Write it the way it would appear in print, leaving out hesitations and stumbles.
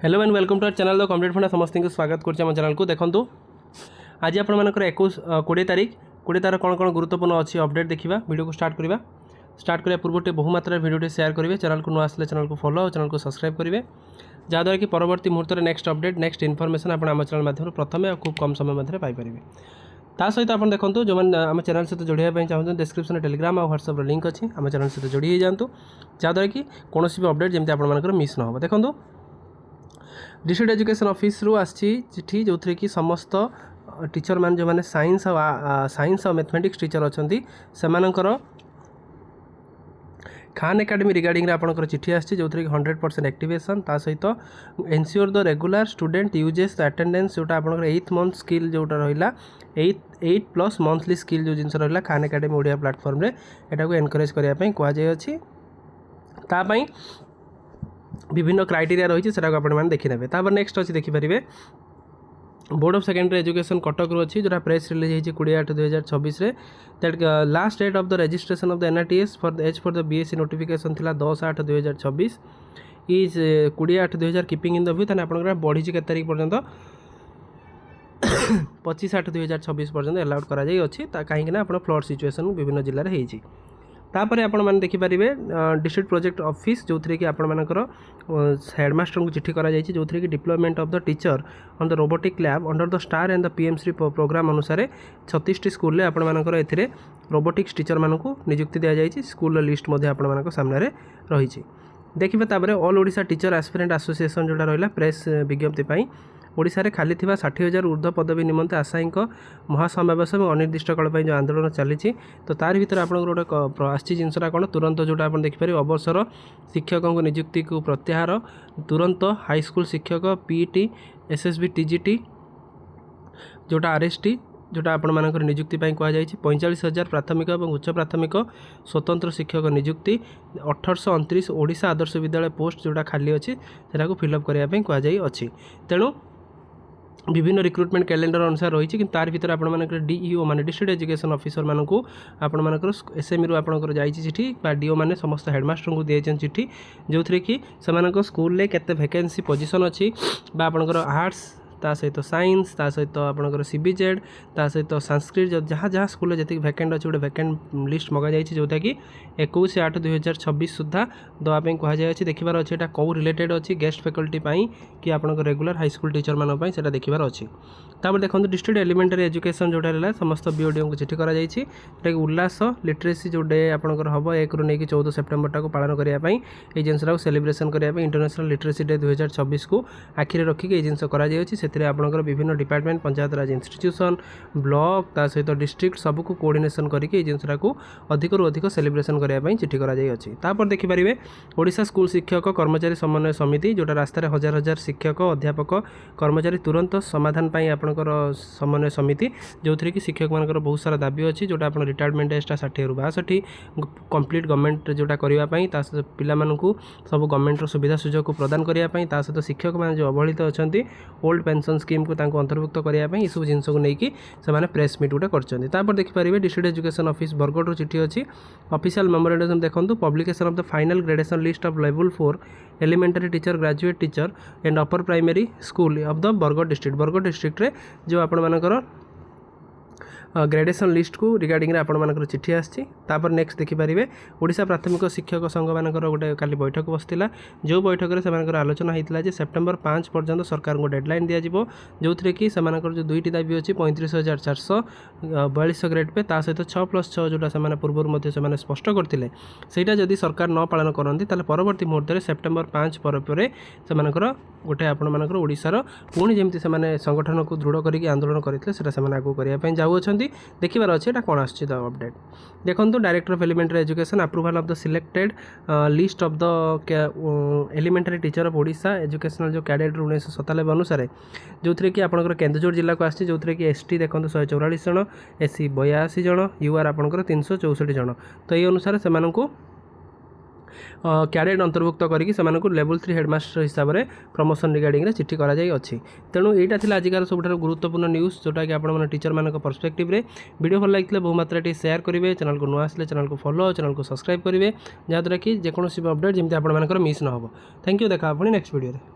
Hello and welcome to our channel the complete funda समस्त को स्वागत कर चैनल को देखो आज आपर 20 तारीख 20 तारीख कौन कौन गुरुत्वपूर्ण अच्छी अपडेट देखा वीडियो को स्टार्ट करने पूर्व बहुमात्रा वीडियो शेयर करेंगे चैनल को नुआ आसले चैनल को फॉलो और चैनल को सब्सक्राइब करेंगे जहाँद्वारा कि परवर्ती मुहूर्त में नेक्स्ट अपडेट नेक्स्ट इनफॉरमेशन आप आम चैनल माध्यम प्रथम और खूब कम समय मध्य पाइपर ता सहित आप देखो जो मैंने आम चैनल सहित जोड़ाई चाहते डिस्क्रिप्शन में टेलीग्राम और व्हाट्सएप लिंक अच्छी आम चैनल सहित जोड़ी जातु जहाँद्वारा कि कौन भी अपडेट जमी आप मिस न हो देखो डिस्ट्रिक्ट एजुकेशन ऑफिस रु आसी जो थी कि समस्त टीचर मान जो मैंने साइंस और मैथमेटिक्स टीचर अच्छा से खान एकेडमी रिगार्डिंग आपंकर चिठी आसी जो थी 100% एक्टिवेशन ता सहित ensure the regular student uses the attendance जोटा आपंकर 8 मंथ स्किल जोटा रहा 8+ मंथली स्किल जो जिनस रहा खान एकेडमी ओडिया प्लेटफॉर्म रे एटा को एनकरेज करने कहुई तापाई विभिन्न क्राइटेरिया रही है आपने देखिने तापर नेक्स्ट अच्छी देखिपारे board of secondary education Cuttack अच्छी जोटा प्रेस रिलीज होती 20/8/2024 that last date of the registration of the NRTS for the age for the BSc notification थिला 10/8/2024 is 20/8/2000 keeping in the view ताने आपन बढ़ी के तारीख पर्यंत 25/8/2024 पर्यंत अलाउड करा जाई अछि कहीं आप फ्लड सिचुएसन विभिन्न जिले में होती तापर आपण मैंने देखिपारे डिस्ट्रिक्ट प्रोजेक्ट ऑफिस जो थी कि आपर हेडमास्टर को चिठी करा जो थी कि deployment of the teacher on the robotic lab under the star and the PMC programme अनुसार 36 स्कूल में आपर ए रोबोटिक्स टीचर मानक नियुक्ति दि जाए स्कूल लिस्ट आपण सामने रही देखिए तापर all Odisha teacher aspirant association जोटा रहा प्रेस विज्ञप्ति ओडिशा रे खाली थिबा 60,000 ऊर्ध्व पदवी निमंते आशायी महासमावेश और अनिर्दिष्ट काल जो आंदोलन चली तो तार भर आप गोटे आसी जिनसा कौन तुरंत जोटा आप देखिपारे अवसर शिक्षकों को नियुक्ति को प्रत्याहार तुरंत हाईस्कूल शिक्षक PET SSB TGT जोटा RST जोटा आपण मानकर नियुक्ति कहुई 45,000 प्राथमिक और उच्च प्राथमिक स्वतंत्र शिक्षक नियुक्ति 1829 ओडिशा आदर्श विद्यालय पोस्ट जोटा खाली अच्छी से फिलअप करने कहुई तेणु विभिन्न रिक्रुटमेंट कैलेंडर अनुसार रही कि तार भर आप DEO मान डिस्ट्रिक्ट एजुकेशन ऑफिसर मानक आपर SME रु आपंकर जाइए चिठी DO मैंने समस्त हेडमास्टर को दिए चिठी जो थी कि स्कूल में केते वैकेंसी पोजीशन अच्छी आपंकर आर्ट्स ता सहित साइंस ता सहित आपंकर CBZ ता सहित संस्कृत जहाँ जहाँ स्कूल जी वैकेंट अच्छे गोटे वैकेंट लिस्ट मगा जाइए जोटा कि 21/8/2026 सुधा दवाई कहुई देखिबार अच्छे यहाँ कौ रिलेटेड अच्छी गेस्ट फैकल्टी कि आप रेगुलर हाईस्कूल टीचर मानी से देखिबार अच्छी तापर देखो डिस्ट्रिक्ट एलिमेंटरी एजुकेशन जोटा रहा समस्त BODO को चिठी करा कि उल्लास लिटरेसी जो डे आपंकर हम 1 ରୁ ନେଇକି 14 सेप्टेम्बर टाक पालन करने ये जिनसा सेलिब्रेशन करने इंटरनेशनल लिटरेसी डे 2024 को आखिरी रखिक ये जिनस कर आपंकर विभिन्न डिपार्टमेंट पंचायत राज इंस्टीट्यूशन ब्लॉक ता सहित डिस्ट्रिक्ट सबको कोऑर्डिनेशन करके जिनसा को अधिक अधिक सेलिब्रेशन करने चिठी करापर देखिपारे ओडिशा स्कूल शिक्षक कर्मचारी समन्वय समिति जोटा रास्तार हजार हजार शिक्षक अध्यापक कर्मचारी तुरंत समाधान आपंकर समन्वय समिति जो थी कि शिक्षक मान बहुत सारा दाबी अच्छी जोटा आप रिटायरमेंट एजटा 60 ରୁ 62 कंप्लीट गवर्नमेंट जोटा करने पिला सब गवर्नमेंट सुविधा सुजोग को प्रदान करने सहित शिक्षक मैंने जो अवहेलित अच्छा ओल्ड पेंशन स्कीम को अंतर्भुक्त करने ये सब जिन को लेकिन प्रेस मीट गोटे कर देखिपारे डिस्ट्रिक्ट एजुकेशन ऑफिस बरगढ़ चिठी अच्छी ऑफिशियल मेमोरेंडम देखो publication of the final gradation list of level 4 elementary teacher graduate teacher and upper primary school of the Bargarh district रे जो आपण मानकर ग्रेडेशन लिस्ट को रिगार्डिंग आपंकर चिठी आपर नेक्स्ट देखिपारे ओडिशा प्राथमिक शिक्षक संघ मानकर गोटे काली बैठक बसला जो बैठक में आलोचना होता सेप्टेम्बर 5 पर्यंत सरकार को डेडलाइन दिज्व जो थी कि जो दुईट दाबी अच्छी 35,442 ग्रेड पे सहित 6+6 जोटा से पूर्व से स्पष्ट करते सहीटा जदि सरकार न पालन करती परवर्ती मुहूर्त में सेप्टेम्बर 5 पर गोटे आपंकर ओडिशार पुणी जमी से संगठन को दृढ़ करके आंदोलन करते आगे करने जाऊँ देखिबार अच्छे यहाँ कौन आस अपडेट देखो director of elementary education approval of the selected list of the elementary teacher of Odisha educational जो कैडेट 1997 अनुसार जो थी कि आपंकर केन्दुझर जिला को आसी जो थी कि ST देखो 144 जन SC 82 जन UR आपंकर 364 जन तो ये अनुसार से कैडेट अंतर्भुक्त करके लेवल 3 हेडमास्टर हिसाब से प्रमोशन रिगार्डिंग रे चिठी करा जाई तेणु यहाँ था आजिकार सब गुरुत्वपूर्ण न्यूज जोटा कि आप टीचर मान पर्सपेक्टिव रे वीडियो भल लगे बहुमात्रा शेयर करेंगे चैनल को नुआ आसले चैनल को फॉलो चैनल को सब्सक्राइब करेंगे जहाँद्वारा कि जेकोसी अपडेट जमी आप मिस न हो। थैंक यू देखा नेक्स्ट वीडियो।